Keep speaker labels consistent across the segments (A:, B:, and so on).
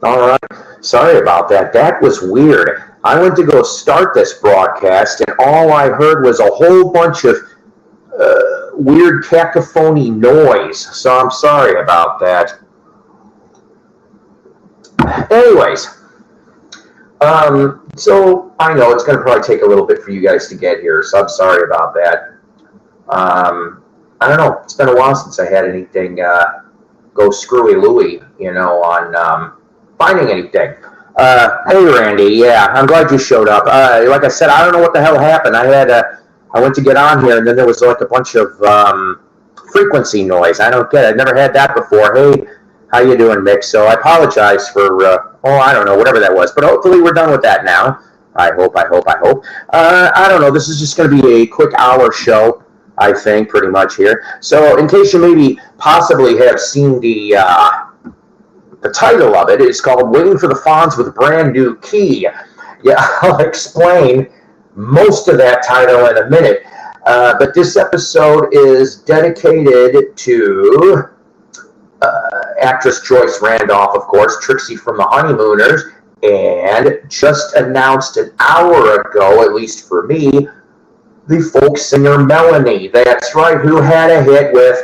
A: All right. Sorry about that. That was weird. I went to go start this broadcast, and all I heard was a whole bunch of weird cacophony noise. So I'm sorry about that. Anyways, so I know it's going to probably take a little bit for you guys to get here, so I'm sorry about that. I don't know. It's been a while since I had anything go screwy Louie, on finding anything. Hey Randy, yeah, I'm glad you showed up. Like I said, I don't know what the hell happened. I went to get on here, and then there was like a bunch of frequency noise. I don't get it. I've never had that before. Hey, how you doing, Mick? So I apologize for, I don't know, whatever that was. But hopefully we're done with that now. I hope. I don't know. This is just going to be a quick hour show, I think, pretty much here. So in case you maybe possibly have seen the title of it, it's called Waiting for the Fonz with a Brand New Key. Yeah, I'll explain most of that title in a minute. But this episode is dedicated to actress Joyce Randolph, of course, Trixie from The Honeymooners, and just announced an hour ago, at least for me, the folk singer Melanie. That's right, who had a hit with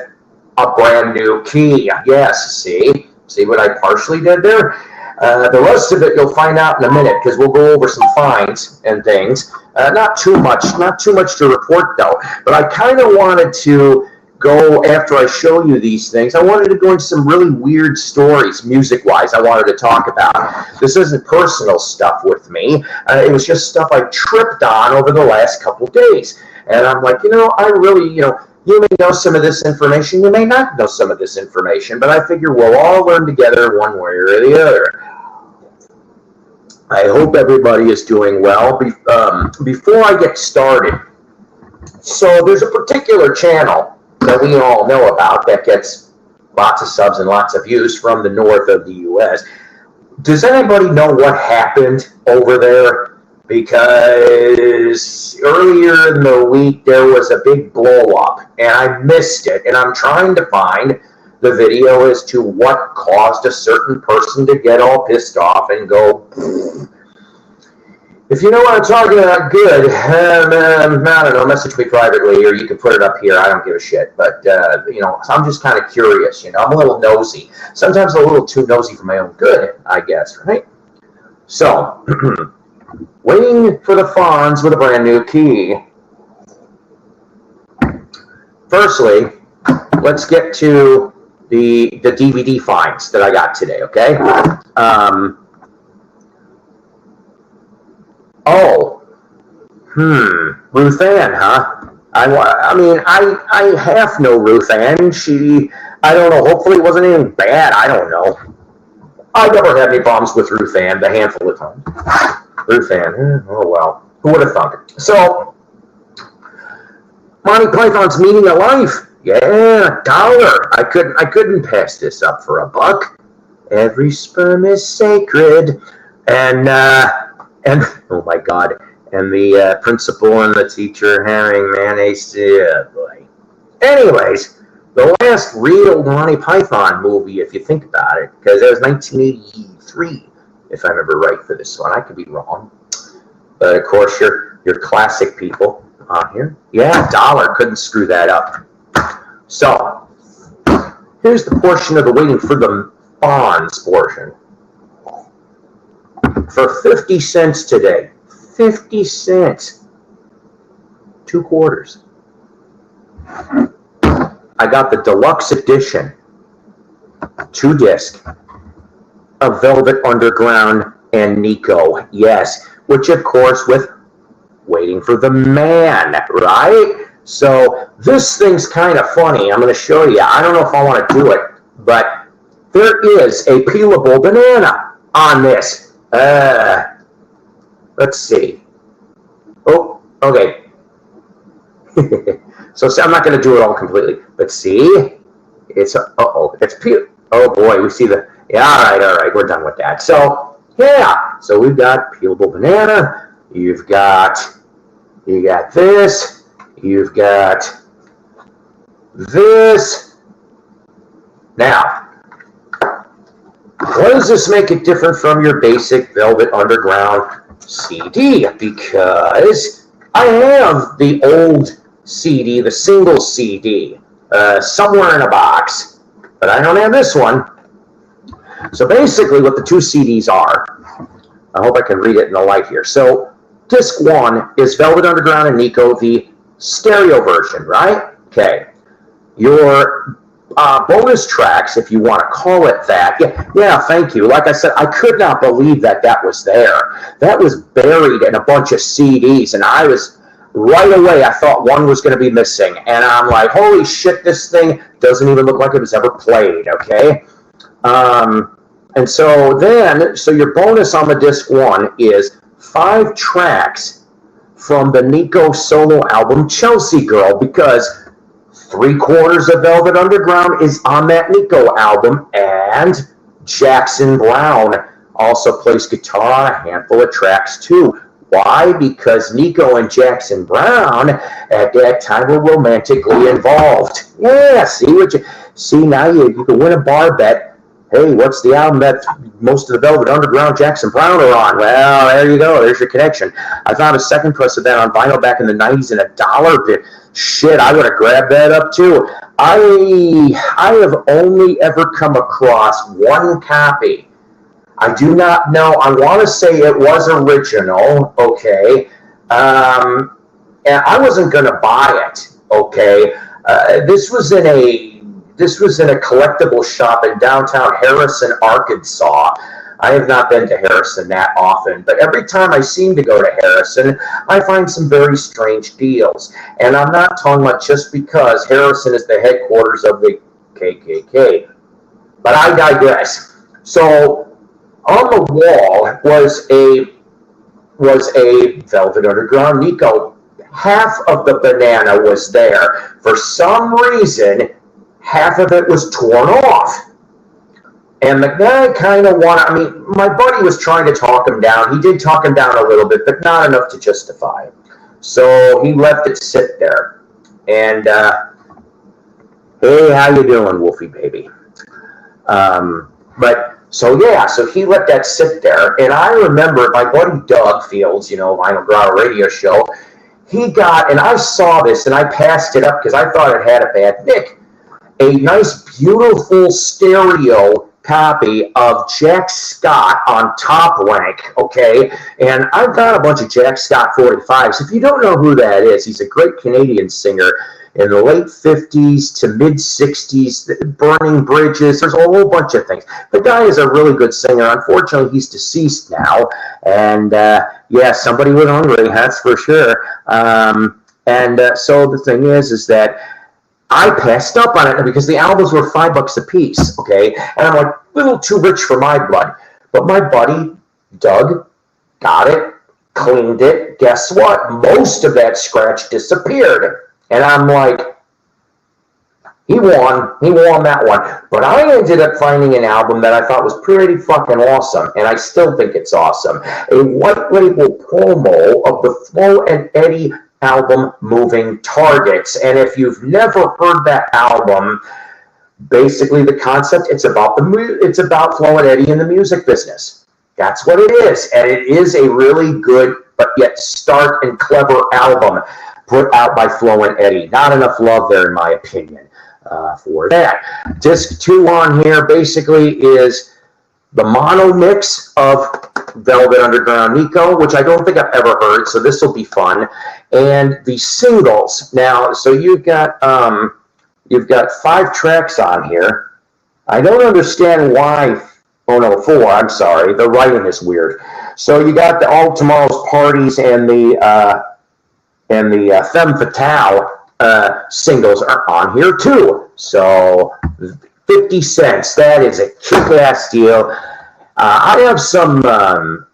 A: A Brand New Key. Yes, see what I partially did there? The rest of it you'll find out in a minute, because we'll go over some finds and things. Not too much to report though. But I kind of wanted to go, after I show you these things, I wanted to go into some really weird stories, music-wise, I wanted to talk about. This isn't personal stuff with me. It was just stuff I tripped on over the last couple days. And I'm like, I really, you may know some of this information, you may not know some of this information, but I figure we'll all learn together one way or the other. I hope everybody is doing well. Before I get started, so there's a particular channel that we all know about that gets lots of subs and lots of views from the north of the U.S. Does anybody know what happened over there? Because earlier in the week there was a big blow up and I missed it, and I'm trying to find the video as to what caused a certain person to get all pissed off and go, if you know what I'm talking about, good. I don't know, message me privately, or you can put it up here. I don't give a shit. But, I'm just kind of curious. I'm a little nosy. Sometimes a little too nosy for my own good, I guess, right? So, waiting for the Fonz with a brand new key. Firstly, let's get to the DVD finds that I got today, okay? Ruth Ann, huh? I half know Ruth Ann. I don't know, hopefully it wasn't anything bad, I don't know. I never had any problems with Ruth Ann, the handful of times. Ruth Ann, oh well, who would have thunk? So, Monty Python's Meaning of Life. Yeah, $1. I couldn't pass this up for $1. Every sperm is sacred. And oh my God. And the principal and the teacher having mayonnaise. Yeah, boy. Anyways, the last real Monty Python movie, if you think about it, because it was 1983, if I remember right for this one. I could be wrong. But of course, your classic people on here. Yeah, $1. Couldn't screw that up. So, here's the portion of the Waiting for the Fonz portion. For 50 cents today. 50 cents. 2 quarters. I got the deluxe edition, 2-disc, of Velvet Underground and Nico. Yes, which of course with Waiting for the Man, right? So this thing's kind of funny. I'm going to show you. I don't know if I want to do it, but there is a peelable banana on this. Let's see. Oh, okay. So I'm not going to do it all completely, but see, it's it's peel. Oh boy, we see the. Yeah, all right, we're done with that. So yeah, so we've got peelable banana. You got this. You've got this. Now, what does this make it different from your basic Velvet Underground CD? Because I have the old CD, the single CD, somewhere in a box, but I don't have this one. So basically what the 2 CDs are, I hope I can read it in the light here. So disc 1 is Velvet Underground and Nico, the stereo version, right? Okay. Your bonus tracks, if you want to call it that. Yeah, thank you. Like I said, I could not believe that was there. That was buried in a bunch of CDs, and I was, right away, I thought one was going to be missing. And I'm like, holy shit, this thing doesn't even look like it was ever played, okay? And so your bonus on the disc 1 is 5 tracks from the Nico solo album, Chelsea Girl, because 3/4 of Velvet Underground is on that Nico album, and Jackson Browne also plays guitar on a handful of tracks too. Why? Because Nico and Jackson Browne at that time were romantically involved. Yeah, see now you can win a bar bet. Hey, what's the album that most of the Velvet Underground Jackson Browne are on? Well, there you go. There's your connection. I found a second press of that on vinyl back in the 90s and $1 bit. Shit, I would have grabbed that up too. I have only ever come across 1 copy. I do not know. I want to say it was original, okay? And I wasn't going to buy it, okay? This was in a collectible shop in downtown Harrison, Arkansas. I have not been to Harrison that often, but every time I seem to go to Harrison, I find some very strange deals. And I'm not talking about just because Harrison is the headquarters of the KKK. But I digress. So, on the wall was a Velvet Underground Nico. Half of the banana was there. For some reason, half of it was torn off. And the guy kind of wanted, I mean, my buddy was trying to talk him down. He did talk him down a little bit, but not enough to justify it. So he left it sit there. And, hey, how you doing, Wolfie baby? So he let that sit there. And I remember my buddy Doug Fields, Vinyl Grotto radio show, he got, and I saw this and I passed it up because I thought it had a bad nick, a nice, beautiful stereo copy of Jack Scott on Top Rank, okay? And I've got a bunch of Jack Scott 45s. If you don't know who that is, he's a great Canadian singer in the late 50s to mid 60s, Burning Bridges, there's a whole bunch of things. The guy is a really good singer. Unfortunately, he's deceased now. And somebody was hungry, that's for sure. So the thing is that I passed up on it because the albums were $5 a piece, okay? And I'm like, a little too rich for my blood. But my buddy, Doug, got it, cleaned it. Guess what? Most of that scratch disappeared. And I'm like, he won that one. But I ended up finding an album that I thought was pretty fucking awesome, and I still think it's awesome. A white label promo of the Flo and Eddie album Moving Targets. And if you've never heard that album, basically the concept, it's about Flo and Eddie in the music business. That's what it is. And it is a really good but yet stark and clever album put out by Flo and Eddie. Not enough love there, in my opinion, for that. Disc 2 on here basically is the mono mix of Velvet Underground Nico, which I don't think I've ever heard, so this will be fun. And the singles. Now, so you've got 5 tracks on here. I don't understand why. Oh no, 4. I'm sorry. The writing is weird. So you got the All Tomorrow's Parties and the Femme Fatale singles are on here too. So 50 cents. That is a kick-ass deal. I have some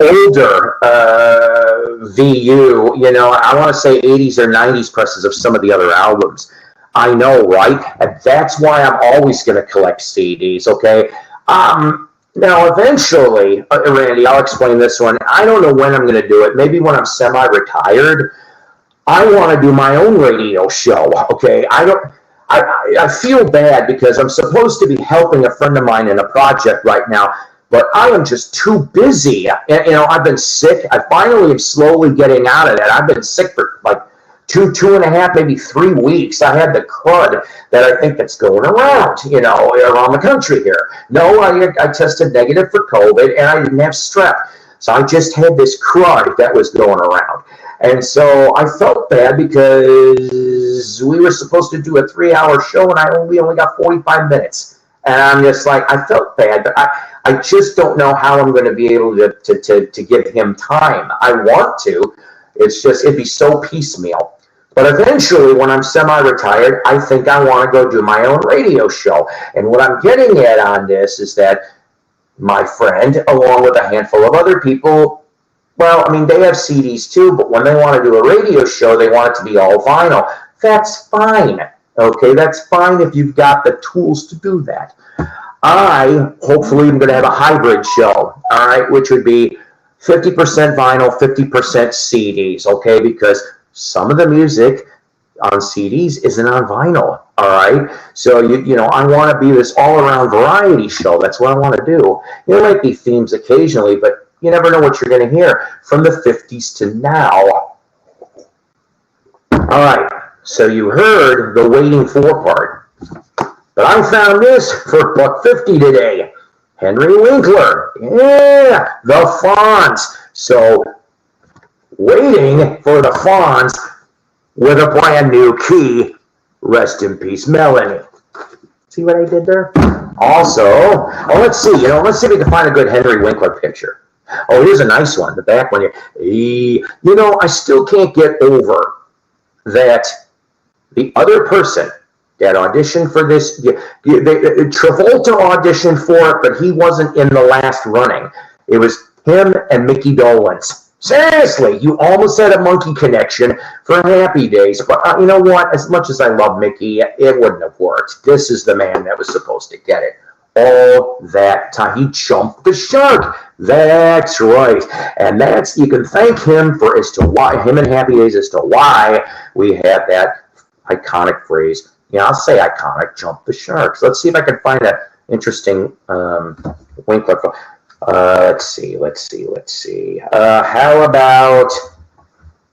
A: older VU, I want to say 80s or 90s presses of some of the other albums. I know, right? And that's why I'm always going to collect CDs, okay? Now, eventually, Randy, I'll explain this one. I don't know when I'm going to do it. Maybe when I'm semi-retired. I want to do my own radio show, okay? I feel bad because I'm supposed to be helping a friend of mine in a project right now, but I am just too busy. I've been sick. I finally am slowly getting out of that. I've been sick for like 2.5, maybe 3 weeks. I had the crud that I think that's going around, around the country here. No, I tested negative for COVID, and I didn't have strep. So I just had this crud that was going around. And so I felt bad because we were supposed to do a 3-hour show, and we only got 45 minutes. And I'm just like, I felt bad, but I just don't know how I'm going to be able to give him time. I want to. It's just, it'd be so piecemeal. But eventually, when I'm semi-retired, I think I want to go do my own radio show. And what I'm getting at on this is that my friend, along with a handful of other people, well, I mean, they have CDs too, but when they want to do a radio show, they want it to be all vinyl. That's fine. Okay, that's fine if you've got the tools to do that. I hopefully am going to have a hybrid show, all right, which would be 50% vinyl, 50% CDs, okay, because some of the music on CDs isn't on vinyl, all right? So, I want to be this all-around variety show. That's what I want to do. There might be themes occasionally, but you never know what you're going to hear from the 50s to now. All right, so you heard the waiting for part. But I found this for $1.50 today. Henry Winkler. Yeah, The Fonz. So, waiting for The Fonz with a brand new key. Rest in peace, Melanie. See what I did there? Also, let's see if we can find a good Henry Winkler picture. Oh, here's a nice one. The back one here. I still can't get over that the other person that auditioned for this, Travolta auditioned for it, but he wasn't in the last running. It was him and Mickey Dolenz. Seriously, you almost had a monkey connection for Happy Days. But you know what? As much as I love Mickey, it wouldn't have worked. This is the man that was supposed to get it. All that time. He jumped the shark. That's right. And that's, you can thank him for as to why, him and Happy Days, as to why we have that iconic phrase. Yeah, I'll say iconic, jump the shark. So let's see if I can find an interesting Winkler. Let's see. How about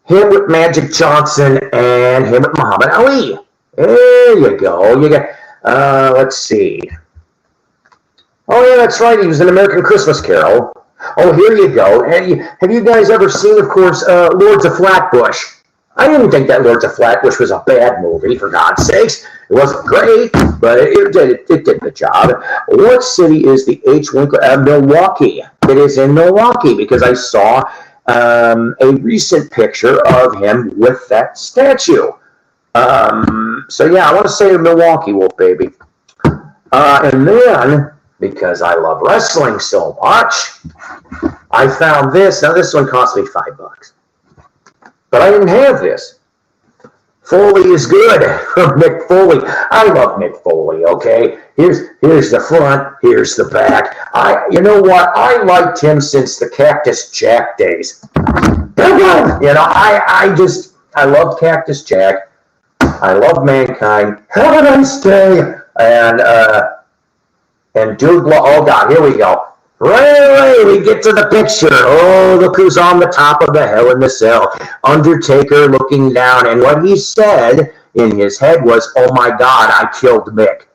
A: him with Magic Johnson and him with Muhammad Ali? There you go. You got. Let's see. Oh yeah, that's right. He was in American Christmas Carol. Oh, here you go. Have you guys ever seen, of course, Lords of Flatbush? I didn't think that Lords of Flatbush was a bad movie, for God's sakes. It wasn't great, but it did the job. What city is the H. Winkler? Milwaukee. It is in Milwaukee, because I saw a recent picture of him with that statue. So yeah, I want to say Milwaukee, Wolf Baby. And then, because I love wrestling so much, I found this. Now this one cost me $5. But I didn't have this. Foley is good from Mick Foley. I love Mick Foley, okay? Here's the front, here's the back. You know what? I liked him since the Cactus Jack days. You know, I loved Cactus Jack. I love Mankind. Have a nice day. And Dude, oh God, here we go. Right away, we get to the picture. Oh, look who's on the top of the Hell in the Cell. Undertaker looking down. And what he said in his head was, oh my God, I killed Mick.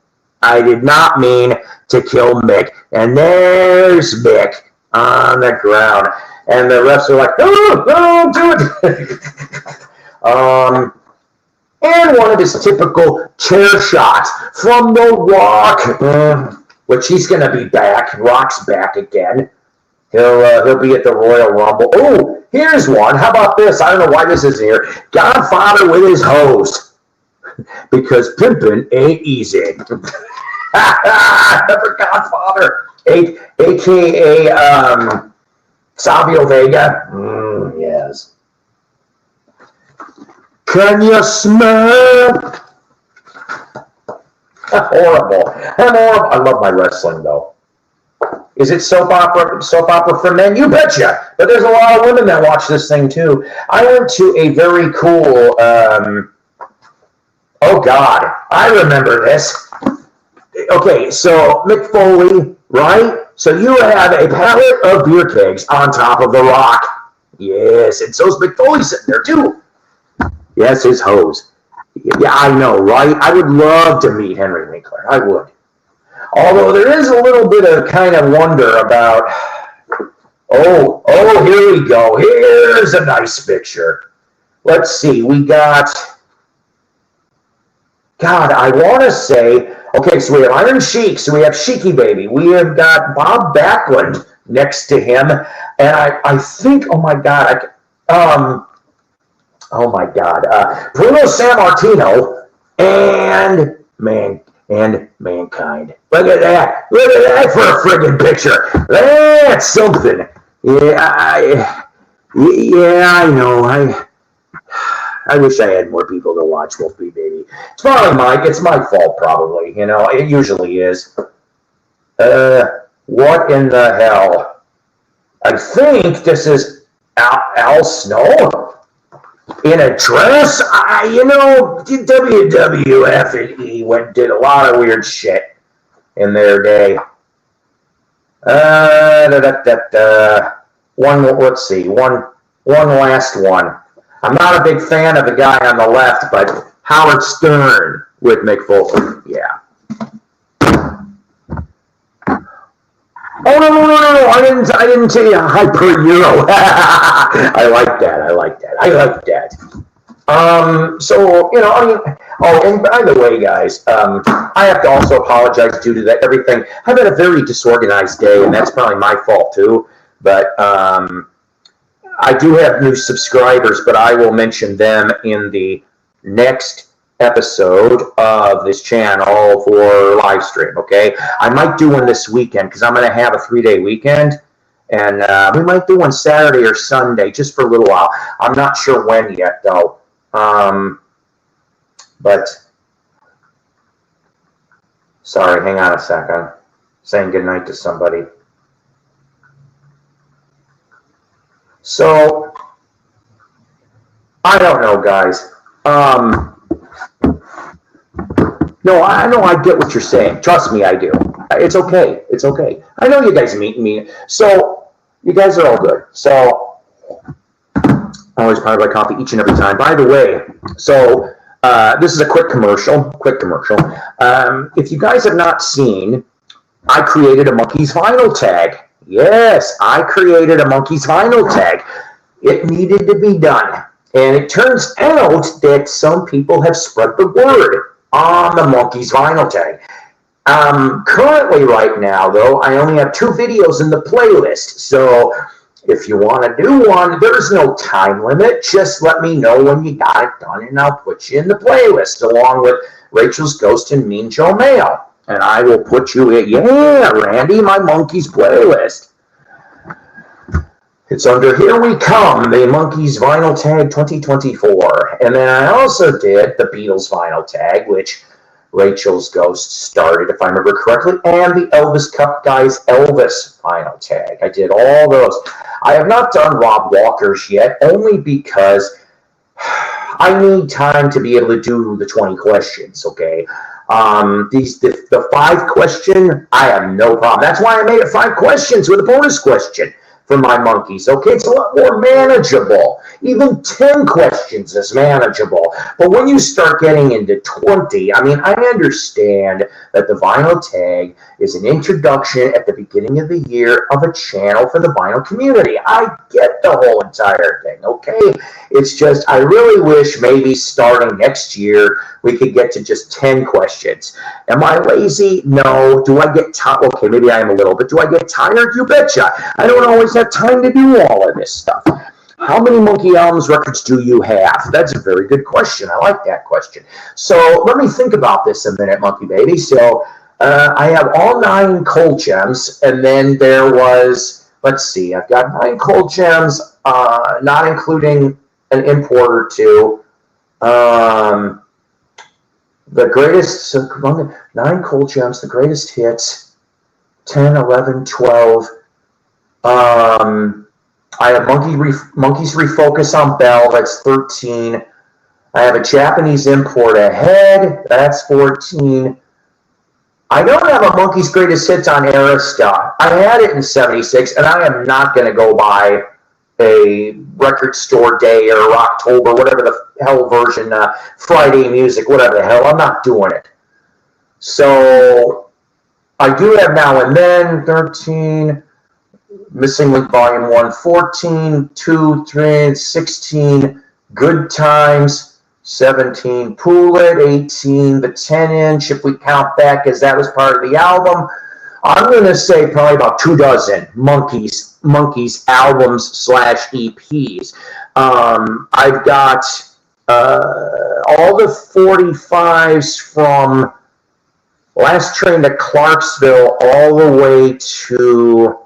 A: I did not mean to kill Mick. And there's Mick on the ground. And the refs are like, oh, do it. And one of his typical chair shots from The Rock. Which he's going to be back. Rock's back again. He'll be at the Royal Rumble. Oh, here's one. How about this? I don't know why this is here. Godfather with his hose. Because pimping ain't easy. Remember Godfather? A.K.A. Savio Vega? Yes. Can you smell? Horrible. I love my wrestling, though. Is it soap opera for men? You betcha. But there's a lot of women that watch this thing, too. I went to a very cool, oh, God. I remember this. Okay, so Mick Foley, right? So you have a pallet of beer kegs on top of The Rock. Yes, and so's Mick Foley sitting there, too. Yes, his hose. Yeah, I know, right? I would love to meet Henry Winkler. I would. Although there is a little bit of kind of wonder about, oh, here we go. Here's a nice picture. Let's see. We got, God, I want to say, okay, so we have Iron Sheik. So we have Sheiky Baby. We have got Bob Backlund next to him. And I think, oh, my God, Bruno Sammartino and Mankind. Look at that. Look at that for a friggin' picture. That's something. Yeah, I know. I wish I had more people to watch Wolfie Baby. It's probably it's my fault, probably. You know, it usually is. What in the hell? I think this is Al Snow. In a dress, WWF and E did a lot of weird shit in their day. Let's see, one last one. I'm not a big fan of the guy on the left, but Howard Stern with Mick Foley. Yeah. Oh no! I didn't say Hyper Euro. I like that. So and by the way, guys, I have to also apologize due to that everything. I've had a very disorganized day, and that's probably my fault too. But I do have new subscribers, but I will mention them in the next episode of this channel for live stream. Okay, I might do one this weekend because I'm going to have a 3-day weekend, And we might do one Saturday or Sunday just for a little while. I'm not sure when yet, though. But, sorry, hang on a second. Saying goodnight to somebody. So, I don't know, guys. No, I know I get what you're saying. Trust me, I do. It's okay. It's okay. I know you guys meet me. So, you guys are all good. So, I always powered by coffee each and every time. By the way, so this is a quick commercial. If you guys have not seen, I created a Monkey's vinyl tag. Yes, I created a Monkey's vinyl tag. It needed to be done. And it turns out that some people have spread the word on the Monkey's vinyl tag. Currently, right now, though, I only have 2 videos in the playlist. So, if you want to do one, there's no time limit. Just let me know when you got it done, and I'll put you in the playlist, along with Rachel's Ghost and Mean Joe Mail. And I will put you in, yeah, Randy, my Monkeys playlist. It's under Here We Come, the Monkeys Vinyl Tag 2024. And then I also did the Beatles Vinyl Tag, which Rachel's Ghost started, if I remember correctly, and the Elvis Cup Guys Elvis Vinyl Tag. I did all those. I have not done Rob Walker's yet, only because I need time to be able to do the 20 questions, okay? The 5 question, I have no problem. That's why I made it 5 questions with a bonus question for my Monkeys, okay? It's a lot more manageable. Even 10 questions is manageable. But when you start getting into 20, I mean, I understand that the vinyl tag is an introduction at the beginning of the year of a channel for the vinyl community. I get the whole entire thing, okay? It's just, I really wish maybe starting next year, we could get to just 10 questions. Am I lazy? No. Do I get tired? Okay, maybe I am a little, but do I get tired? You betcha. I don't always have time to do all of this stuff. How many Monkey Albums records do you have? That's a very good question. I like that question. So let me think about this a minute, Monkey Baby. So I have all 9 Cold Gems, and then there was, let's see, I've got 9 Cold Gems, not including an import or 2. The greatest, 9 Cold Gems, the greatest hits, 10, 11, 12. I have Monkeys Refocus on Bell, that's 13. I have a Japanese import ahead, that's 14. I don't have a Monkeys Greatest Hits on Arista. I had it in 76, and I am not going to go buy a Record Store Day or October, whatever the hell version, Friday Music, whatever the hell. I'm not doing it. So I do have Now and Then, 13. Missing Link Volume 1, 14, 2, 3, 16, Good Times, 17, Pool It, 18, the 10-inch, if we count that, because that was part of the album. I'm going to say probably about 24 Monkeys albums / EPs. I've got all the 45s from Last Train to Clarksville all the way to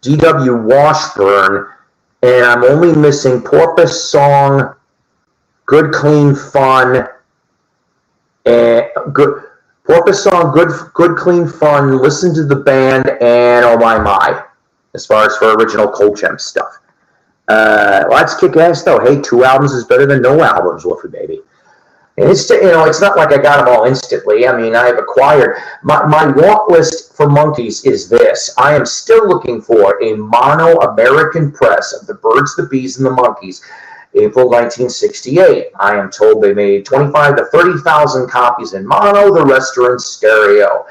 A: D.W. Washburn, and I'm only missing Porpoise Song, Good Clean Fun, and Porpoise Song, Good Clean Fun, Listen to the Band, and Oh My My, as far as for original Cold Gem stuff. Well, that's kick-ass, though. Hey, 2 albums is better than no albums, Wolfie Baby. And it's, it's not like I got them all instantly. I mean, I've acquired. My want list for Monkeys is this. I am still looking for a mono American press of the Birds, the Bees, and the Monkeys, April 1968. I am told they made 25 to 30,000 copies in mono. The rest are in stereo.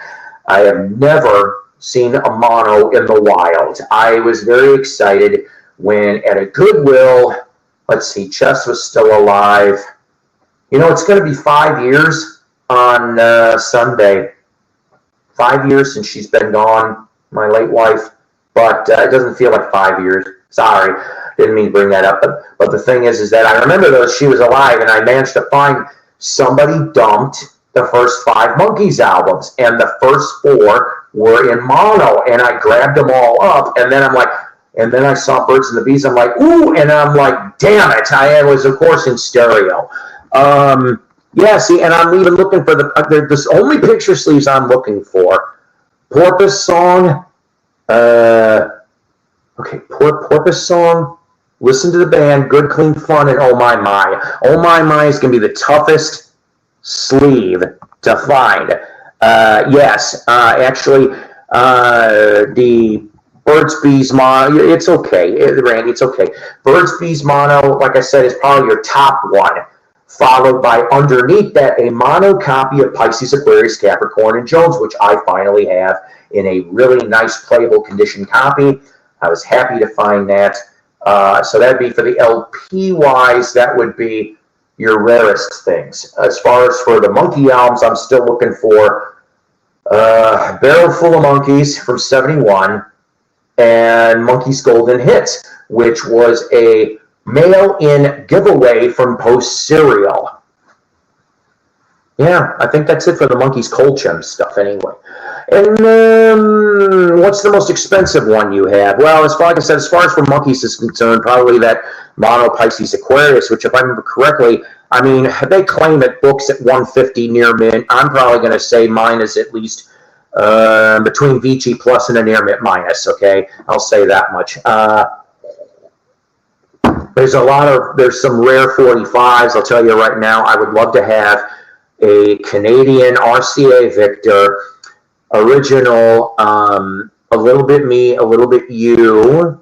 A: I have never seen a mono in the wild. I was very excited when at a Goodwill, let's see, Chess was still alive. It's going to be 5 years on Sunday. 5 years since she's been gone, my late wife. But it doesn't feel like 5 years. Sorry, didn't mean to bring that up. But the thing is that I remember though she was alive, and I managed to find somebody dumped the first 5 Monkeys albums, and the first 4 were in mono, and I grabbed them all up, and then I'm like, and then I saw Birds and the Bees. I'm like, ooh, and I'm like, damn it! I was, of course, in stereo. Yeah, see, and I'm even looking for the only picture sleeves I'm looking for. Porpoise Song. Okay, Porpoise Song. Listen to the band. Good, Clean Fun, and Oh My My. Oh My My is going to be the toughest sleeve to find. Yes, actually, the Birds Bees Mono, it's okay, Randy, it's okay. Birds Bees Mono, like I said, is probably your top one, followed by underneath that a mono copy of Pisces, Aquarius, Capricorn, and Jones, which I finally have in a really nice playable condition copy. I was happy to find that. So that'd be for the LP wise, that would be your rarest things. As far as for the Monkey albums, I'm still looking for Barrel Full of Monkeys from 71 and Monkey's Golden Hits, which was a mail-in giveaway from Post Cereal. Yeah, I think that's it for the Monkeys Cold Gem stuff anyway. And what's the most expensive one you have? Well, like I said, as far as for Monkeys is concerned, probably that Mono Pisces Aquarius, which if I remember correctly, I mean, they claim it books at $150 near mint. I'm probably going to say mine is at least between VG plus and a near mint minus, okay? I'll say that much. There's some rare 45s, I'll tell you right now. I would love to have a Canadian RCA Victor, original, a little bit me, a little bit you,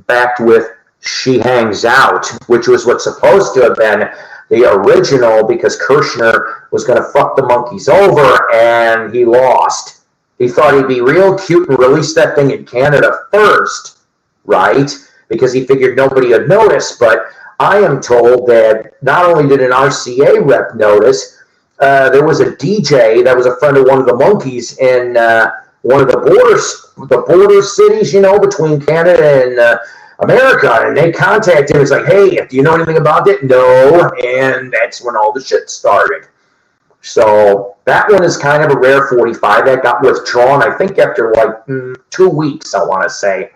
A: backed with She Hangs Out, which was what's supposed to have been the original because Kirshner was going to fuck the Monkeys over and he lost. He thought he'd be real cute and release that thing in Canada first, right? Because he figured nobody would notice, but I am told that not only did an RCA rep notice, there was a DJ that was a friend of one of the Monkeys in one of the border cities, you know, between Canada and America, and they contacted him. It's like, hey, do you know anything about it? No, and that's when all the shit started. So that one is kind of a rare 45 that got withdrawn, I think, after like 2 weeks, I want to say,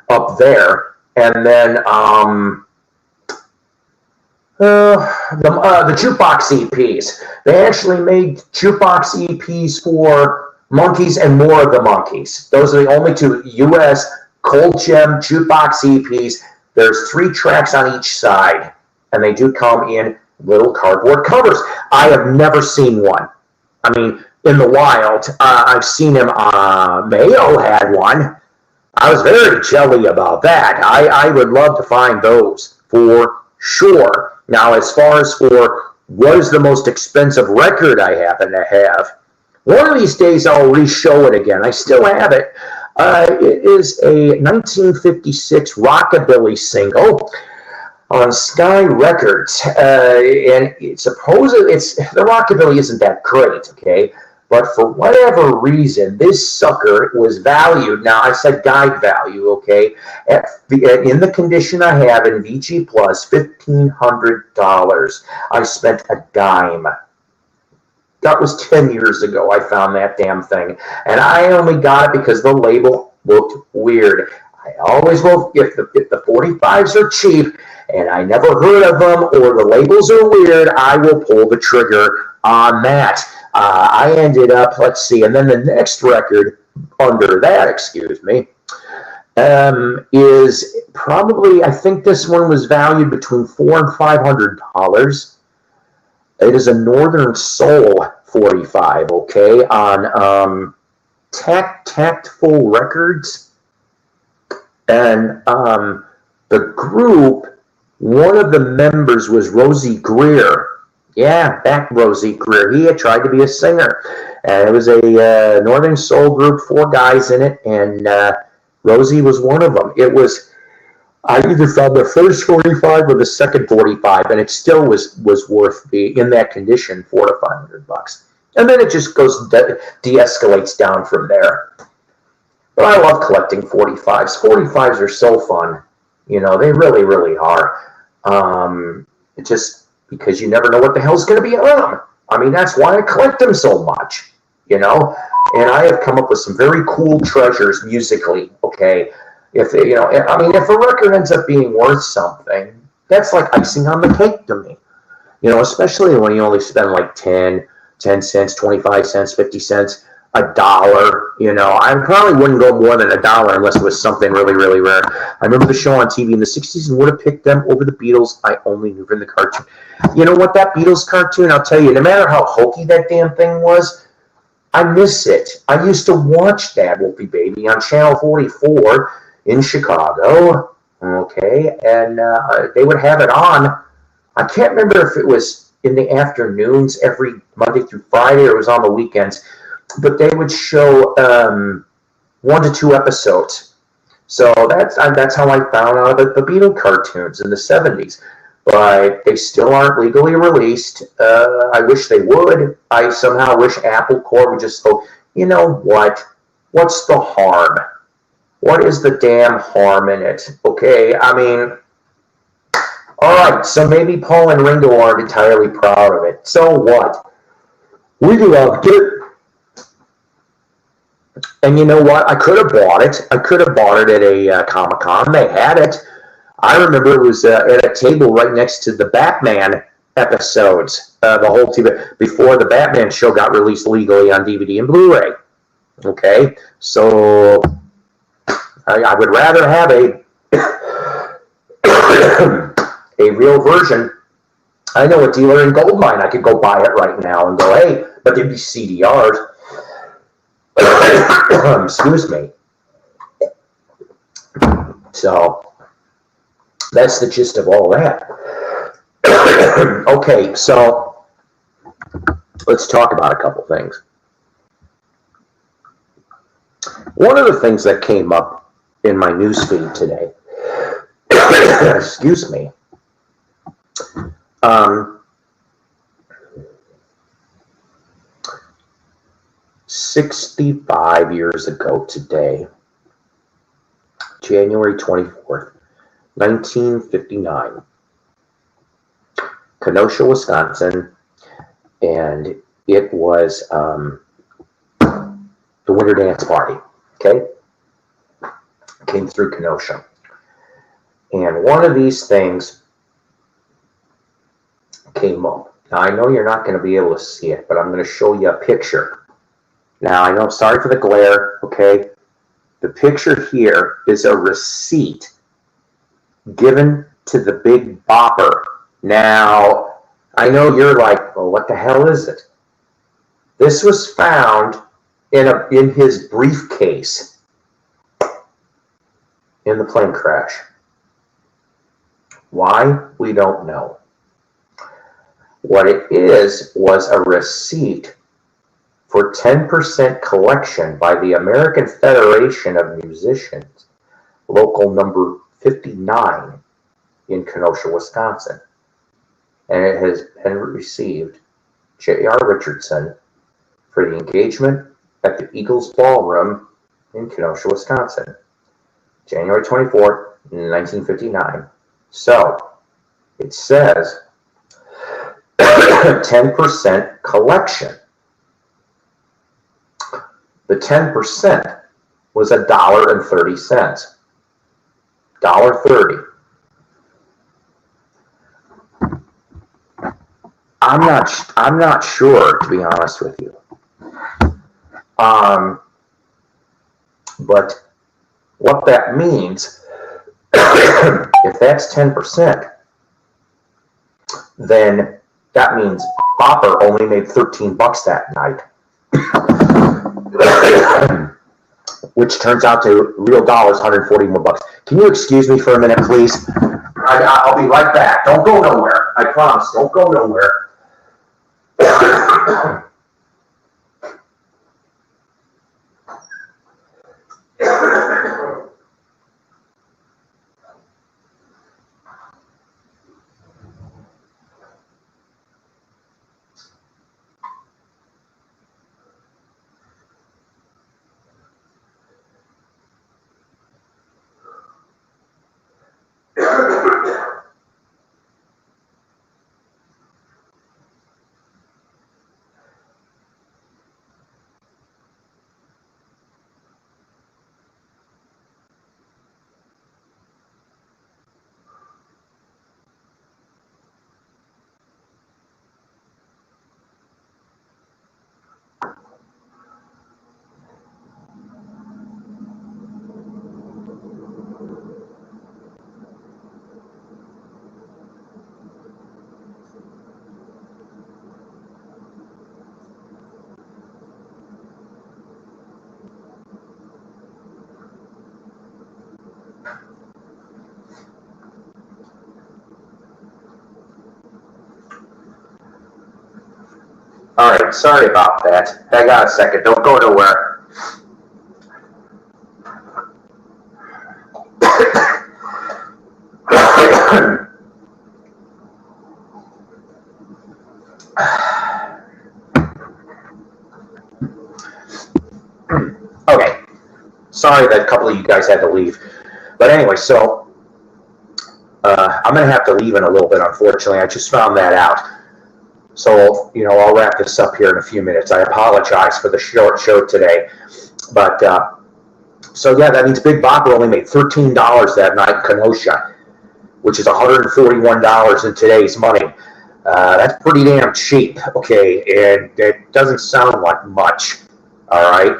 A: up there. And then the jukebox EPs. They actually made jukebox EPs for Monkeys and More of the Monkeys. Those are the only two U.S. Cold Gem jukebox EPs. There's 3 tracks on each side, and they do come in little cardboard covers. I have never seen one. I mean, in the wild, I've seen him. Mayo had one. I was very jelly about that. I would love to find those for sure. Now, as far as for what is the most expensive record I happen to have, one of these days I'll re-show it again. I still have it. It is a 1956 rockabilly single on Sky Records, and supposedly the rockabilly isn't that great, okay? But for whatever reason, this sucker was valued. Now, I said guide value, okay? In the condition I have in VG Plus, $1,500. I spent a dime. That was 10 years ago I found that damn thing. And I only got it because the label looked weird. I always will, if the 45s are cheap and I never heard of them or the labels are weird, I will pull the trigger on that. I ended up, let's see, and then the next record under that, excuse me, is probably, I think this one was valued between $400 and $500. It is a Northern Soul 45, okay, on Tactful Records. And the group, one of the members was Rosie Greer. Yeah, that Rosie Greer. He had tried to be a singer. And it was a Northern Soul group, 4 guys in it, and Rosie was one of them. It was, I either found the first 45 or the second 45, and it still was worth in that condition, $400 to $500. And then it just goes de-escalates down from there. But I love collecting 45s. 45s are so fun. You know, they really, really are. It just because you never know what the hell's going to be on them. I mean, that's why I collect them so much, you know. And I have come up with some very cool treasures musically, okay. If they, I mean, if a record ends up being worth something, that's like icing on the cake to me. Especially when you only spend like 10 cents, 25 cents, 50 cents, a dollar. I probably wouldn't go more than a dollar unless it was something really, really rare. I remember the show on TV in the 60s and would have picked them over the Beatles. I only knew from the cartoon. You know what, that Beatles cartoon, I'll tell you, no matter how hokey that damn thing was, I miss it. I used to watch that Wolfie Baby on Channel 44 in Chicago. Okay, and they would have it on. I can't remember if it was in the afternoons every Monday through Friday or it was on the weekends, but they would show 1 to 2 episodes. So that's how I found out about the Beatle cartoons in the 70s. But they still aren't legally released. I wish they would. I somehow wish Apple Corps would just go, you know what? What's the harm? What is the damn harm in it? Okay, I mean, all right, so maybe Paul and Ringo aren't entirely proud of it. So what? We loved it. And you know what? I could have bought it. I could have bought it at a Comic-Con. They had it. I remember it was at a table right next to the Batman episodes, the whole TV, before the Batman show got released legally on DVD and Blu-ray. Okay? So I would rather have a real version. I know a dealer in Goldmine. I could go buy it right now and go, hey, but there'd be CDRs. Excuse me. So that's the gist of all that. Okay, so let's talk about a couple things. One of the things that came up in my newsfeed today, excuse me, 65 years ago today, January 24th, 1959, Kenosha, Wisconsin, and it was the Winter Dance Party, okay? Came through Kenosha. And one of these things came up. Now, I know you're not going to be able to see it, but I'm going to show you a picture. Now, I know I'm sorry for the glare, okay? The picture here is a receipt given to the Big Bopper. Now, I know you're like, well, what the hell is it? This was found in his briefcase in the plane crash. Why? We don't know. What it is was a receipt for 10% collection by the American Federation of Musicians, local number 59 in Kenosha, Wisconsin. And it has been received, J.R. Richardson, for the engagement at the Eagles Ballroom in Kenosha, Wisconsin, January 24th, 1959. So, it says 10% collection. The 10% was $1.30. $1.30. I'm not sure, to be honest with you. But what that means, if that's 10%, then that means Bopper only made $13 that night. Which turns out to real dollars, 140 more bucks. Can you excuse me for a minute, please? I'll be right back. Don't go nowhere. I promise. Don't go nowhere. All right, sorry about that. Hang on a second. Don't go nowhere. Okay. Sorry that a couple of you guys had to leave. But anyway, so I'm going to have to leave in a little bit, unfortunately. I just found that out. So, I'll wrap this up here in a few minutes. I apologize for the short show today. But, so yeah, that means Big Bopper only made $13 that night in Kenosha, which is $141 in today's money. That's pretty damn cheap, okay? And it doesn't sound like much, all right?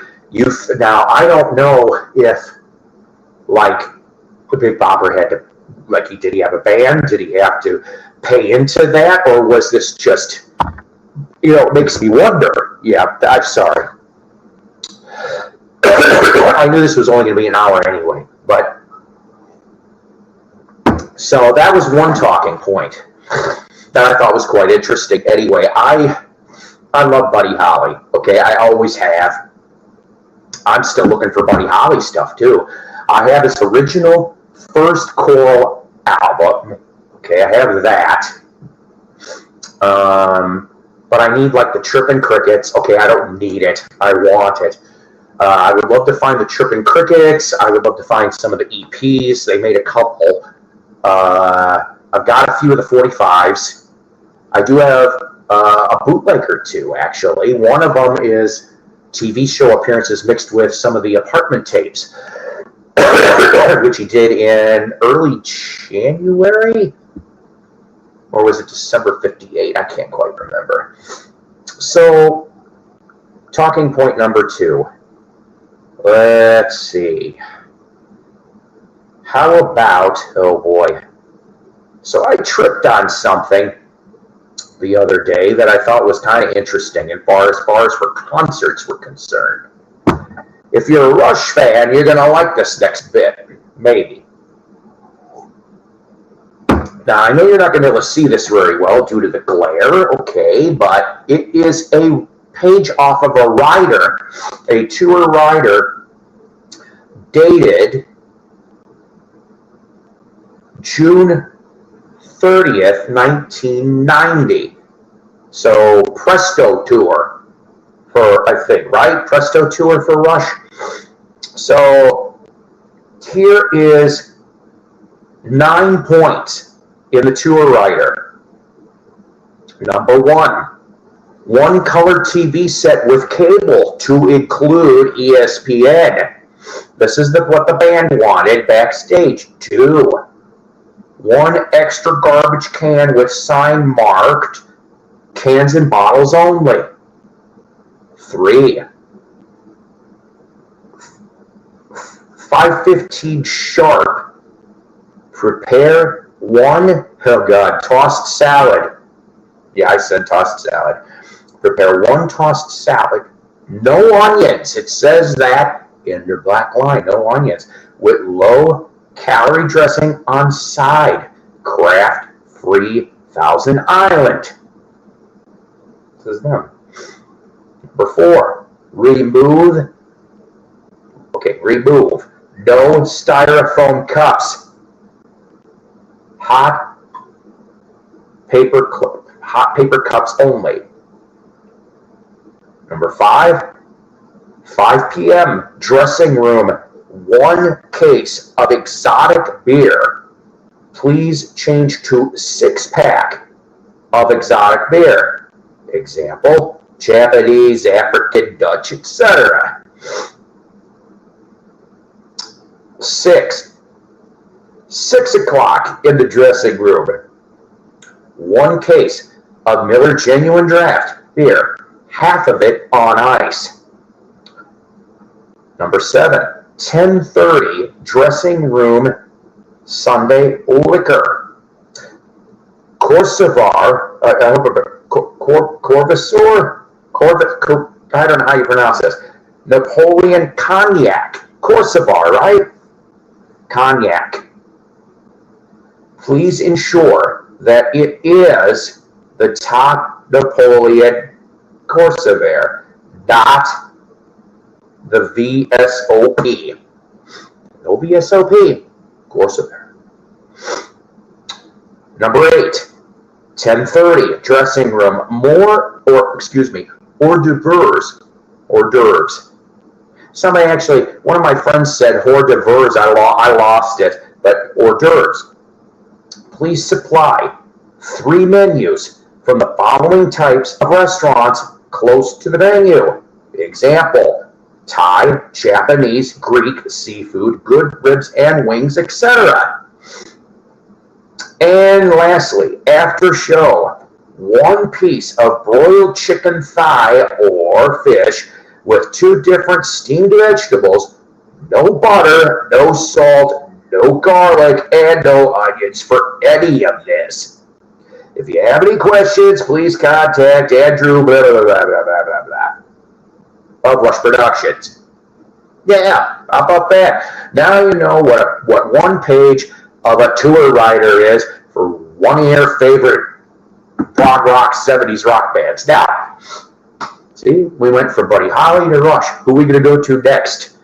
A: Now, I don't know if, like, the Big Bopper had to, did he have a band? Did he have to pay into that? Or was this just, it makes me wonder. Yeah, I'm sorry. I knew this was only going to be an hour anyway, but so that was one talking point that I thought was quite interesting. Anyway, I love Buddy Holly. Okay, I always have. I'm still looking for Buddy Holly stuff too. I have his original First Choral album. Okay, I have that. But I need like the Chirpin' Crickets. Okay, I don't need it. I want it. I would love to find the Chirpin' Crickets. I would love to find some of the EPs. They made a couple. I've got a few of the 45s. I do have a bootleg or two, actually. One of them is TV show appearances mixed with some of the Apartment tapes, which he did in early January. Or was it December 58? I can't quite remember. So, talking point number 2. Let's see. How about, oh boy. So I tripped on something the other day that I thought was kind of interesting as far as for concerts were concerned. If you're a Rush fan, you're going to like this next bit. Maybe. Now, I know you're not going to be able to see this very well due to the glare, okay, but it is a page off of a rider, a tour rider, dated June 30th, 1990. So, Presto Tour for, I think, right? Presto Tour for Rush. So, here is 9 points in the tour rider. Number 1 color TV set with cable to include ESPN. This is what the band wanted backstage. 2, 1 extra garbage can with sign marked cans and bottles only. 3, 5:15 sharp. Prepare 1, oh God, tossed salad. Yeah, I said tossed salad. Prepare 1 tossed salad. No onions. It says that in your black line. No onions. With low calorie dressing on side. Kraft free Thousand Island. This is them. Number 4. Remove. Remove. No styrofoam cups. Hot paper cups only. Number 5, 5 p.m. dressing room, 1 case of exotic beer. Please change to 6-pack of exotic beer. Example, Japanese, African, Dutch, etc. 6 o'clock in the dressing room. 1 case of Miller Genuine Draft beer, half of it on ice. Number 7, 10:30 dressing room Sunday liquor. Corsavar, Corvassor, I don't know how you pronounce this. Napoleon Cognac. Corsavar, right? cognac. Please ensure that it is the top Napoleon Corsair, not the VSOP. No VSOP, Corsair. Number 8, 10:30, dressing room, hors d'oeuvres. Somebody actually, one of my friends said hors d'oeuvres, I lost it, but hors d'oeuvres. Please supply 3 menus from the following types of restaurants close to the venue. Example, Thai, Japanese, Greek, seafood, good ribs and wings, etc. And lastly, after show, 1 piece of broiled chicken thigh or fish with 2 different steamed vegetables, no butter, no salt, no garlic, and no onions for any of this. If you have any questions, please contact Andrew blah, blah, blah, blah, blah, blah, of Rush Productions. Yeah, how about that? Now you know what 1 page of a tour rider is for one of your favorite prog rock 70s rock bands. Now, see, we went from Buddy Holly to Rush. Who are we going to go to next?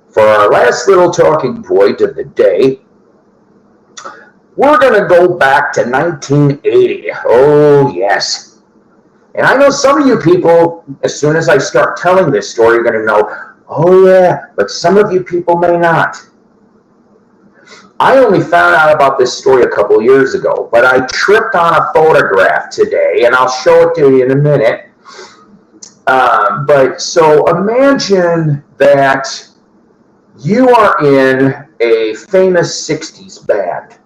A: For our last little talking point of the day, we're going to go back to 1980. Oh, yes. And I know some of you people, as soon as I start telling this story, are going to know, oh, yeah, but some of you people may not. I only found out about this story a couple years ago, but I tripped on a photograph today, and I'll show it to you in a minute. But so imagine that you are in a famous 60s band.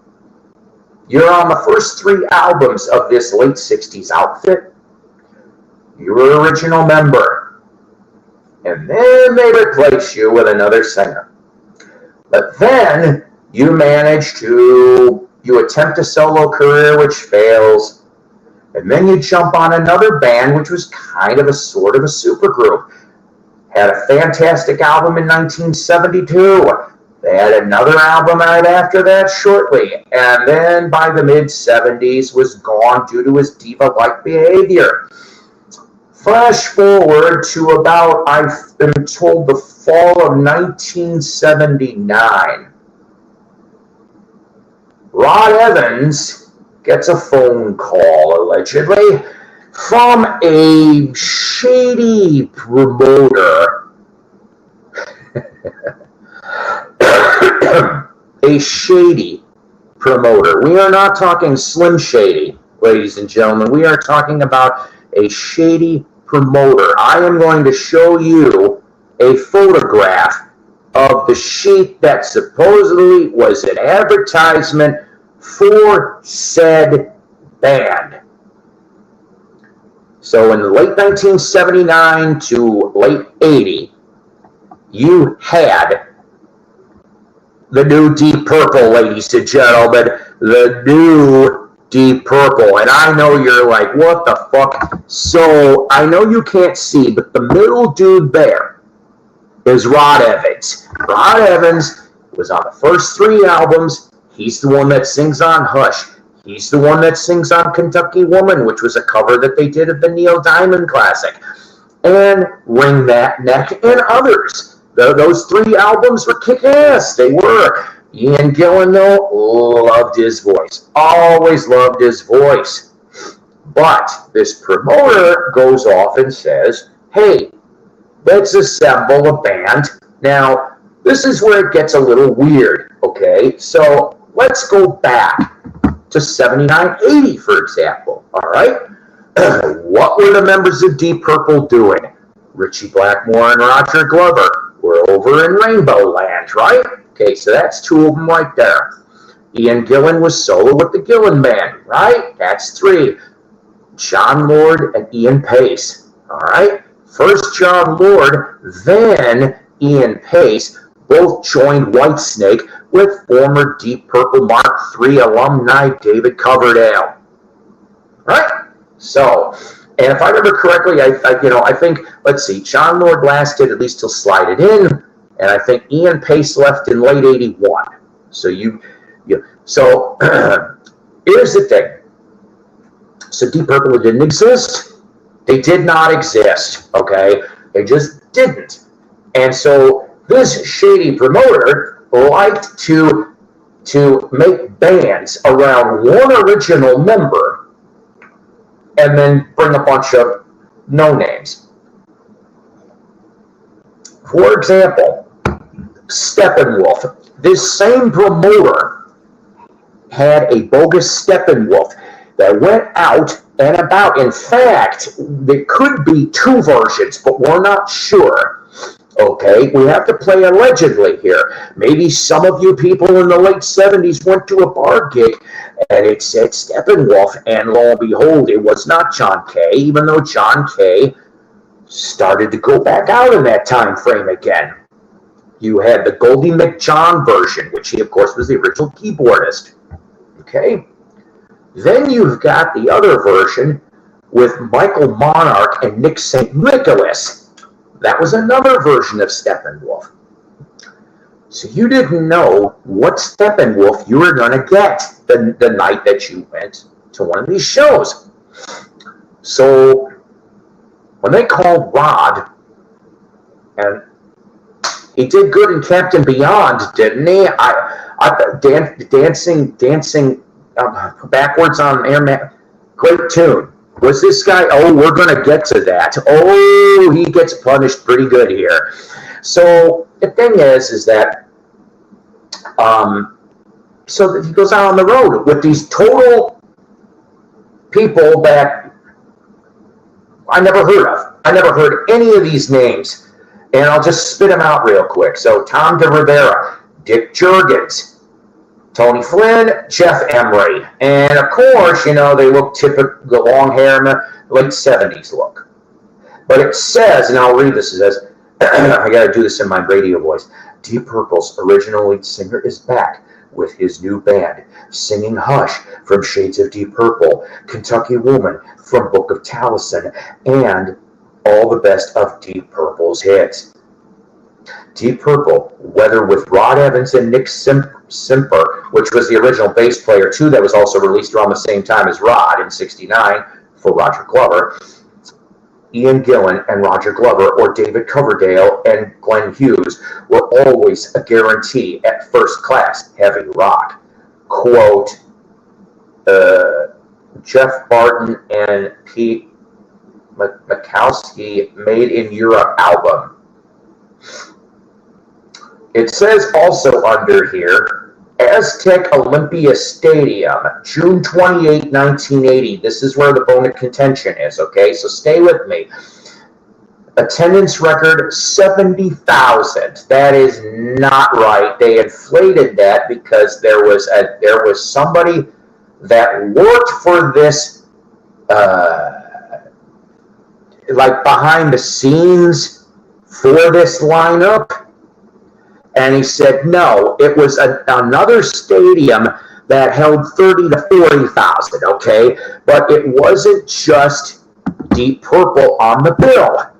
A: You're on the first 3 albums of this late 60s outfit. You're an original member. And then they replace you with another singer. But then you attempt a solo career which fails. And then you jump on another band which was kind of a sort of a supergroup. Had a fantastic album in 1972. They had another album right after that shortly. And then by the mid-70s was gone due to his diva-like behavior. Flash forward to about, I've been told, the fall of 1979. Rod Evans gets a phone call, allegedly, from a shady promoter. A shady promoter. We are not talking Slim Shady, ladies and gentlemen. We are talking about a shady promoter. I am going to show you a photograph of the sheet that supposedly was an advertisement for said band. So in the late 1979 to late 80, you had the new Deep Purple, ladies and gentlemen, the new Deep Purple. And I know you're like, what the fuck? So I know you can't see, but the middle dude there is Rod Evans. Rod Evans was on the first 3 albums. He's the one that sings on Hush. He's the one that sings on Kentucky Woman, which was a cover that they did of the Neil Diamond classic. And Ring That Neck and others. Those 3 albums were kick-ass. They were. Ian Gillan, though, loved his voice. Always loved his voice. But this promoter goes off and says, hey, let's assemble a band. Now, this is where it gets a little weird, okay? So let's go back to 79, 80, for example, all right? What were the members of Deep Purple doing? Richie Blackmore and Roger Glover were over in Rainbow Land, right? Okay, so that's 2 of them right there. Ian Gillan was solo with the Gillan Band, right? That's 3. John Lord and Ian Pace, all right? First John Lord, then Ian Pace, both joined Whitesnake with former Deep Purple Mark III alumni David Coverdale, right? So, and if I remember correctly, I think, let's see, John Lord lasted at least till Slide It In, and I think Ian Pace left in late 81. So so here's the thing. So Deep Purple didn't exist. They did not exist, okay? They just didn't. And so this shady promoter liked to make bands around one original member and then bring a bunch of no-names. For example, Steppenwolf. This same promoter had a bogus Steppenwolf that went out and about. In fact, there could be two versions, but we're not sure. Okay, we have to play allegedly here. Maybe some of you people in the late 70s went to a bar gig and it said Steppenwolf, and lo and behold, it was not John Kay, even though John Kay started to go back out in that time frame again. You had the Goldie McJohn version, which he, of course, was the original keyboardist. Okay? Then you've got the other version with Michael Monarch and Nick St. Nicholas. That was another version of Steppenwolf. So you didn't know what Steppenwolf you were going to get the night that you went to one of these shows. So when they called Rod, and he did good in Captain Beyond, didn't he? Dancing backwards on Air. Great tune. Was this guy? Oh, we're going to get to that. Oh, he gets punished pretty good here. So the thing is that, so he goes out on the road with these total people that I never heard of. I never heard any of these names, and I'll just spit them out real quick. So Tom de Rivera, Dick Jurgens, Tony Flynn, Jeff Emery. And of course, you know, they look typical, the long hair in the late 70s look. But it says, and I'll read this, it says, I got to do this in my radio voice. Deep Purple's original lead singer is back with his new band, singing Hush from Shades of Deep Purple, Kentucky Woman from Book of Taliesin, and all the best of Deep Purple's hits. Deep Purple, whether with Rod Evans and Nick Simper, which was the original bass player too, that was also released around the same time as Rod in '69 for Roger Glover, Ian Gillan and Roger Glover, or David Coverdale and Glenn Hughes, were always a guarantee at first class heavy rock. Quote, Jeff Barton and Pete Makowski Made in Europe album. It says also under here, Aztec Olympia Stadium, June 28, 1980. This is where the bone of contention is, okay? So stay with me. Attendance record, 70,000. That is not right. They inflated that because there was somebody that worked for this, like behind the scenes for this lineup. And he said, no, it was another stadium that held 30 to 40,000, okay? But it wasn't just Deep Purple on the bill.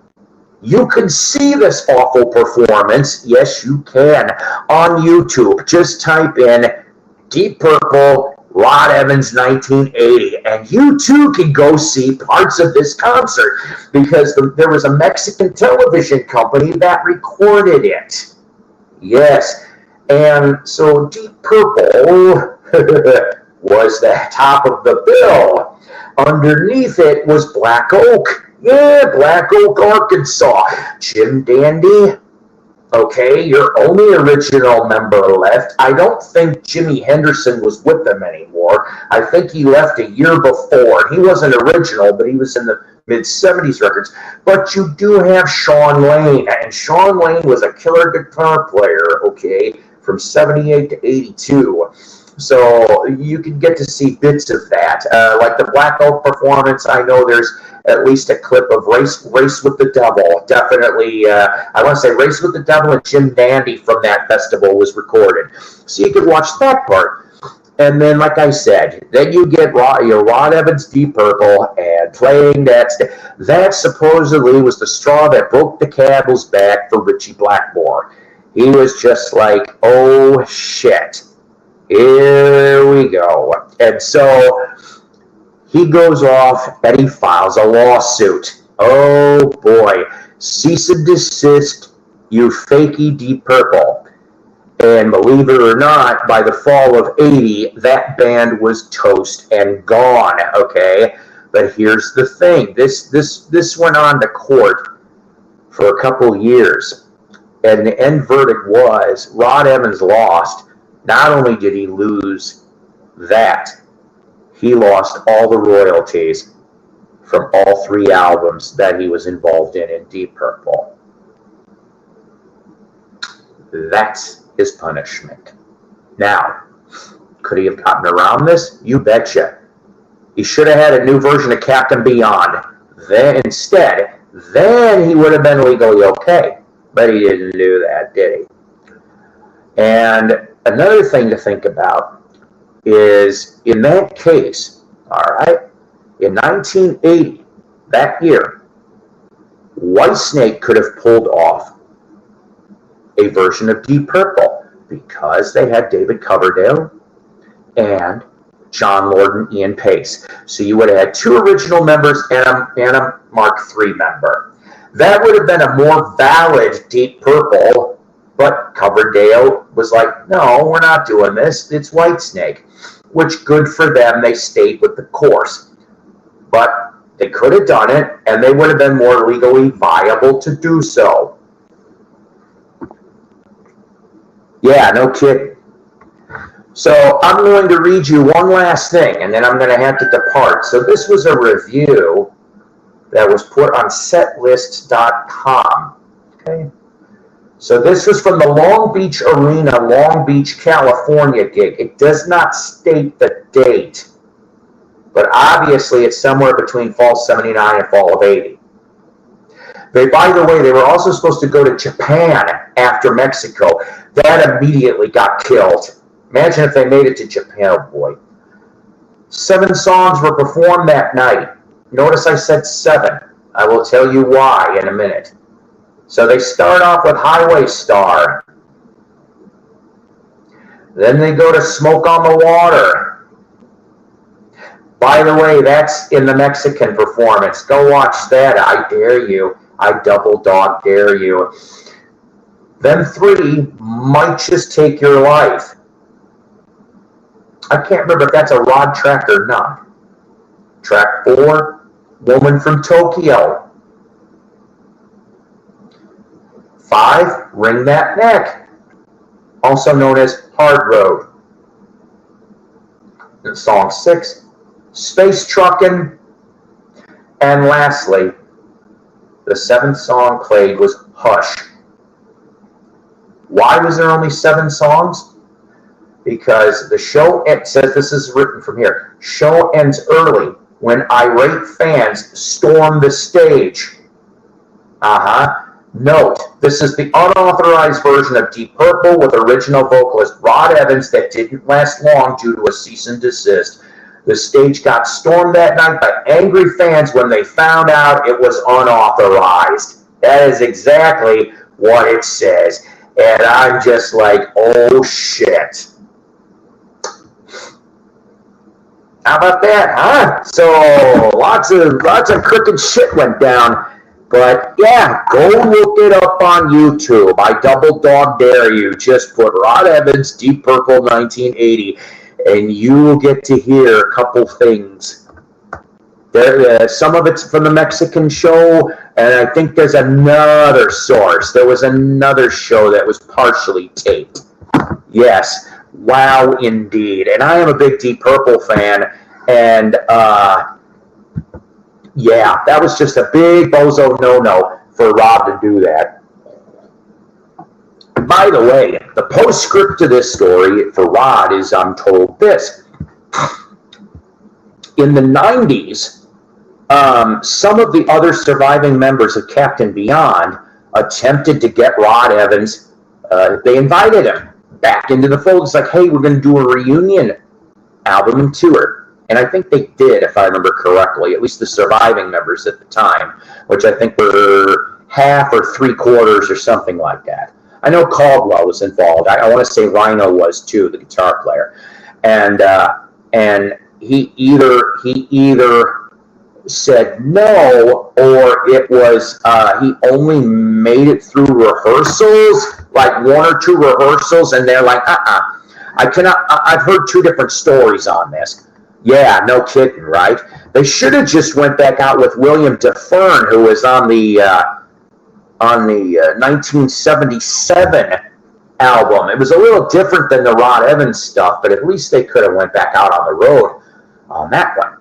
A: You can see this awful performance, yes you can, on YouTube. Just type in Deep Purple, Rod Evans 1980, and you too can go see parts of this concert because there was a Mexican television company that recorded it. Yes, and so Deep Purple was the top of the bill. Underneath it was Black Oak. Yeah, Black Oak, Arkansas. Jim Dandy. Okay, your only original member left. I don't think Jimi Henderson was with them anymore. I think he left a year before. He wasn't original, but he was in the mid-70s records. But you do have Sean Lane, and Sean Lane was a killer guitar player, okay, from 78 to 82. So you can get to see bits of that. Like the Black Oak performance, I know there's at least a clip of Race with the Devil. Definitely, I want to say Race with the Devil and Jim Dandy from that festival was recorded. So you can watch that part. And then, like I said, then you get your Rod Evans Deep Purple and playing that. That supposedly was the straw that broke the camel's back for Richie Blackmore. He was just like, oh shit. Here we go. And so he goes off and he files a lawsuit. Oh boy. Cease and desist, you fakey Deep Purple. And believe it or not, by the fall of 80, that band was toast and gone, okay? But here's the thing. This went on to court for a couple years. And the end verdict was Rod Evans lost. Not only did he lose that, he lost all the royalties from all 3 albums that he was involved in Deep Purple. That's his punishment. Now, could he have gotten around this? You betcha. He should have had a new version of Captain Beyond. Then he would have been legally okay. But he didn't do that, did he? And another thing to think about is, in that case, all right, in 1980, that year, Whitesnake could have pulled off a version of Deep Purple because they had David Coverdale and John Lord and Ian Pace. So you would have had 2 original members and a Mark III member. That would have been a more valid Deep Purple, but Coverdale was like, no, we're not doing this. It's Whitesnake, which good for them. They stayed with the course. But they could have done it, and they would have been more legally viable to do so. Yeah, no kidding. So I'm going to read you one last thing, and then I'm going to have to depart. So this was a review that was put on setlists.com. Okay. So this was from the Long Beach Arena, Long Beach, California gig. It does not state the date, but obviously it's somewhere between fall 79 and fall of 80. By the way, they were also supposed to go to Japan after Mexico. That immediately got killed. Imagine if they made it to Japan, oh boy. 7 songs were performed that night. Notice I said 7. I will tell you why in a minute. So they start off with Highway Star. Then they go to Smoke on the Water. By the way, that's in the Mexican performance. Go watch that. I dare you. I double dog dare you. Then 3, Might Just Take Your Life. I can't remember if that's a Rod track or not. Track 4, Woman from Tokyo. 5, Ring That Neck, also known as Hard Road. And song 6, Space Truckin'. And lastly, the 7th song played was Hush. Why was there only 7 songs? Because the show, it says, this is written from here, show ends early when irate fans storm the stage. Note, this is the unauthorized version of Deep Purple with original vocalist Rod Evans that didn't last long due to a cease and desist. The stage got stormed that night by angry fans when they found out it was unauthorized. That is exactly what it says. And I'm just like, oh shit. How about that, huh? So lots of crooked shit went down. But yeah, go look it up on YouTube. I double dog dare you. Just put Rod Evans, Deep Purple 1980, and you will get to hear a couple things. Some of it's from the Mexican show, and I think there's another source. There was another show that was partially taped. Yes, wow, indeed. And I am a big Deep Purple fan, and yeah, that was just a big bozo no-no for Rob to do that. By the way, the postscript to this story for Rod is, I'm told, this. In the 90s, some of the other surviving members of Captain Beyond attempted to get Rod Evans, they invited him back into the fold. It's like, hey, we're going to do a reunion album and tour. And I think they did, if I remember correctly, at least the surviving members at the time, which I think were half or 3/4 or something like that. I know Caldwell was involved. I want to say Rhino was too, the guitar player, and he either said no, or it was he only made it through rehearsals, like 1 or 2 rehearsals, and they're like, I cannot. I've heard 2 different stories on this. Yeah, no kidding, right? They should have just went back out with William DeFern, who was on the 1977 album. It was a little different than the Rod Evans stuff, but at least they could have went back out on the road on that one.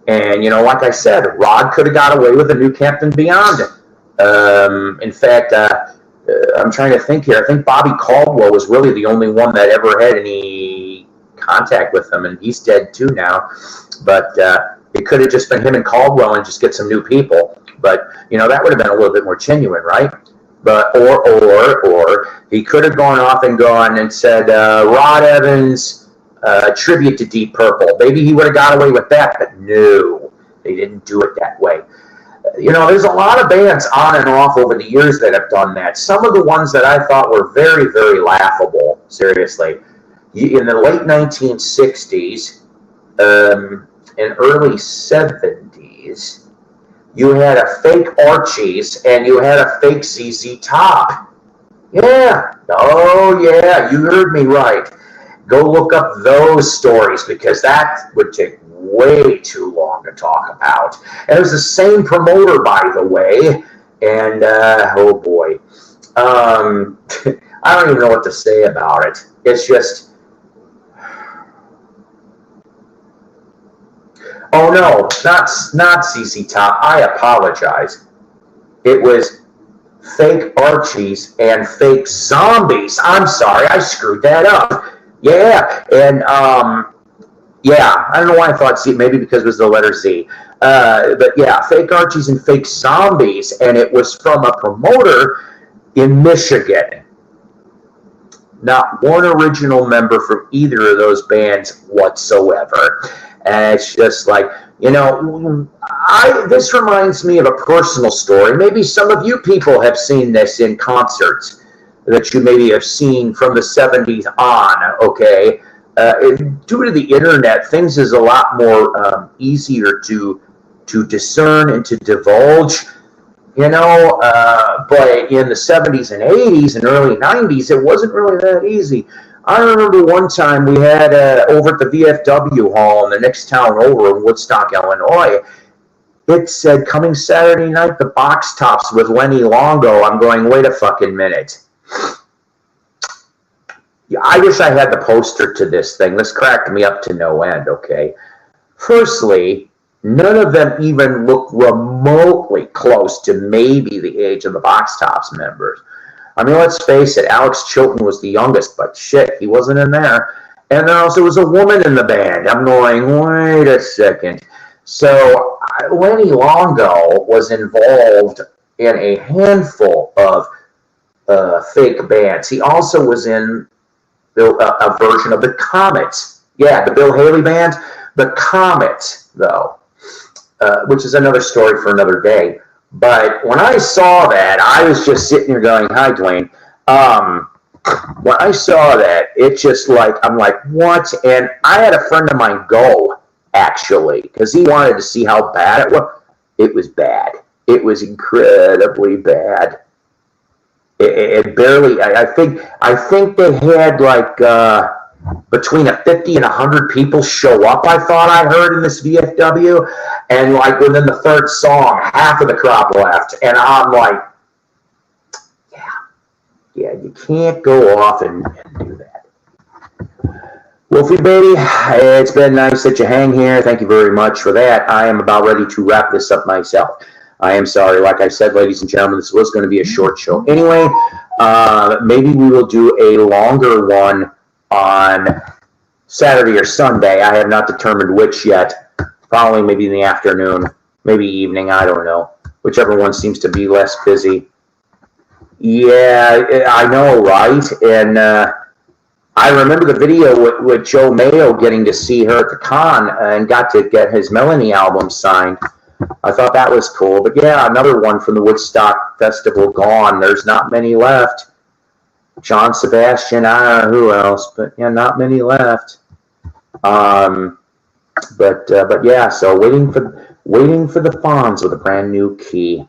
A: And, like I said, Rod could have got away with a New Captain Beyond. In fact, I'm trying to think here. I think Bobby Caldwell was really the only one that ever had any contact with him, and he's dead too now. But it could have just been him and Caldwell and just get some new people. But, that would have been a little bit more genuine, right? But or he could have gone off and said, Rod Evans, tribute to Deep Purple. Maybe he would have got away with that, but no, they didn't do it that way. There's a lot of bands on and off over the years that have done that. Some of the ones that I thought were very, very laughable, seriously. In the late 1960s and early 70s, you had a fake Archies and you had a fake ZZ Top. Yeah. Oh, yeah, you heard me right. Go look up those stories, because that would take way too long to talk about. And it was the same promoter, by the way. And, oh boy. I don't even know what to say about it. It's just... Oh, no, not ZZ Top. I apologize. It was fake Archies and fake Zombies. I'm sorry, I screwed that up. Yeah, and yeah, I don't know why I thought Z, maybe because it was the letter Z. But yeah, fake Archies and fake Zombies, and it was from a promoter in Michigan. Not one original member from either of those bands whatsoever. And it's just like, this reminds me of a personal story. Maybe some of you people have seen this in concerts that you maybe have seen from the 70s on, okay? Due to the internet, things is a lot more easier to discern and to divulge, but in the 70s and 80s and early 90s, it wasn't really that easy. I remember one time we had over at the VFW Hall in the next town over in Woodstock, Illinois, it said, coming Saturday night, the Box Tops with Lenny Longo. I'm going, wait a fucking minute. I wish I had the poster to this thing. This cracked me up to no end, okay? Firstly, none of them even look remotely close to maybe the age of the Box Tops members. I mean, let's face it, Alex Chilton was the youngest, but shit, he wasn't in there. And there also was a woman in the band. I'm going, wait a second. So Lenny Longo was involved in a handful of fake bands. He also was in a version of the Comets. Yeah, the Bill Haley band. The Comets, though, which is another story for another day. But when I saw that, I was just sitting here going, hi, Dwayne. When I saw that, it's just like, I'm like, what? And I had a friend of mine go, actually, because he wanted to see how bad it was. It was bad. It was incredibly bad. It barely, I think they had like between 50 and 100 people show up, I thought I heard in this VFW, and like within the third song, half of the crowd left, and I'm like, yeah, you can't go off and do that. Wolfie baby, it's been nice that you hang here. Thank you very much for that. I am about ready to wrap this up myself. I am sorry, like I said, ladies and gentlemen, this was going to be a short show. Anyway, maybe we will do a longer one on Saturday or Sunday. I have not determined which yet. Probably maybe in the afternoon, maybe evening, I don't know. Whichever one seems to be less busy. Yeah, I know, right? And I remember the video with Joe Mayo getting to see her at the con and got to get his Melanie album signed. I thought that was cool. But yeah, another one from the Woodstock Festival gone. There's not many left. John Sebastian, who else? But yeah, not many left. But yeah, so waiting for the Fonz with a brand new key.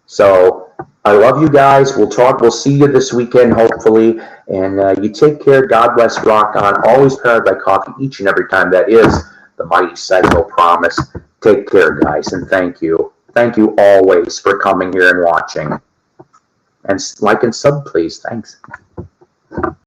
A: So I love you guys. We'll see you this weekend, hopefully. And you take care. God bless. Rock on. Always powered by coffee each and every time. That is the mighty Psycho Promise. Take care, guys, and thank you. Thank you always for coming here and watching. And like and sub, please. Thanks.